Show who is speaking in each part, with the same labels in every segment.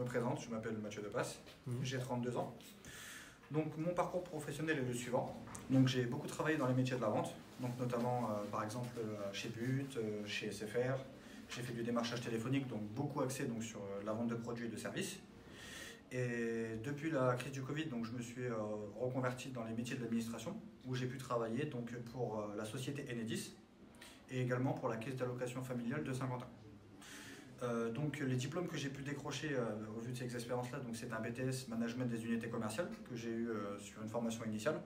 Speaker 1: me présente, je m'appelle Mathieu Depasse, j'ai 32 ans. Donc mon parcours professionnel est le suivant. Donc j'ai beaucoup travaillé dans les métiers de la vente, donc notamment par exemple chez But, chez SFR. J'ai fait du démarchage téléphonique, donc beaucoup axé donc, sur la vente de produits et de services. Et depuis la crise du Covid, donc, je me suis reconverti dans les métiers de l'administration, où j'ai pu travailler donc, pour la société Enedis et également pour la caisse d'allocation familiale de Saint-Quentin. Donc les diplômes que j'ai pu décrocher au vu de ces expériences-là, c'est un BTS Management des unités commerciales que j'ai eu sur une formation initiale.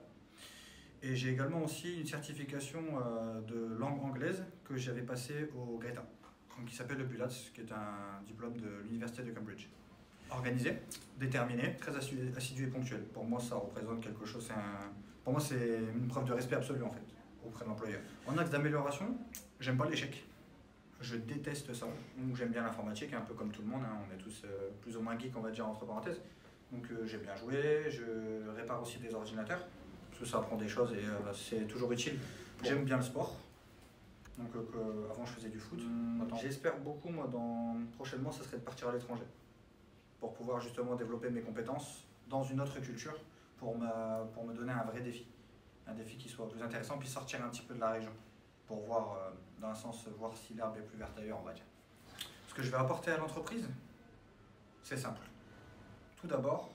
Speaker 1: Et j'ai également aussi une certification de langue anglaise que j'avais passée au Greta, donc, qui s'appelle le BULATS, qui est un diplôme de l'université de Cambridge. Organisé, déterminé, très assidu et ponctuel. Pour moi, ça représente quelque chose, pour moi c'est une preuve de respect absolu en fait, auprès de l'employeur. En axe d'amélioration, j'aime pas l'échec. Je déteste ça. Donc j'aime bien l'informatique, un peu comme tout le monde, hein. On est tous plus ou moins geeks, on va dire entre parenthèses. Donc j'aime bien jouer, je répare aussi des ordinateurs, parce que ça apprend des choses et c'est toujours utile. J'aime bien le sport. Donc avant je faisais du foot. J'espère beaucoup, moi, prochainement, ça serait de partir à l'étranger, pour pouvoir justement développer mes compétences dans une autre culture, pour me donner un vrai défi. Un défi qui soit plus intéressant, puis sortir un petit peu de la région, pour voir, dans un sens, voir si l'herbe est plus verte ailleurs, on va dire. Ce que je vais apporter à l'entreprise, c'est simple. Tout d'abord,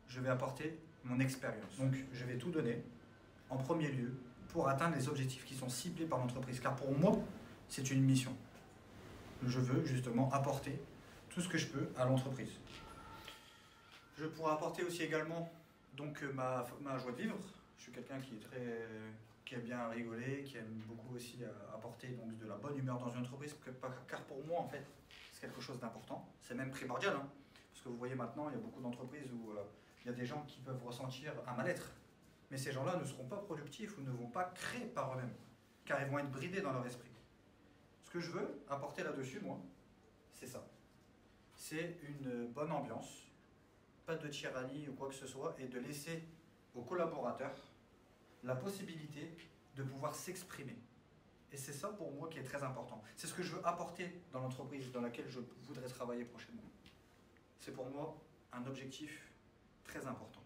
Speaker 1: je vais apporter mon expérience. Donc, je vais tout donner, en premier lieu, pour atteindre les objectifs qui sont ciblés par l'entreprise. Car pour moi, c'est une mission. Je veux justement apporter tout ce que je peux à l'entreprise. Je pourrais apporter aussi également donc, ma joie de vivre. Je suis quelqu'un qui aime bien rigoler, qui aime beaucoup aussi apporter donc, de la bonne humeur dans une entreprise, car pour moi, en fait, c'est quelque chose d'important. C'est même primordial, hein, parce que vous voyez maintenant, il y a beaucoup d'entreprises où il y a des gens qui peuvent ressentir un mal-être. Mais ces gens-là ne seront pas productifs ou ne vont pas créer par eux-mêmes, car ils vont être bridés dans leur esprit. Ce que je veux apporter là-dessus, moi, c'est ça. C'est une bonne ambiance, pas de tyrannie ou quoi que ce soit, et de laisser aux collaborateurs la possibilité de pouvoir s'exprimer. Et c'est ça pour moi qui est très important. C'est ce que je veux apporter dans l'entreprise dans laquelle je voudrais travailler prochainement. C'est pour moi un objectif très important.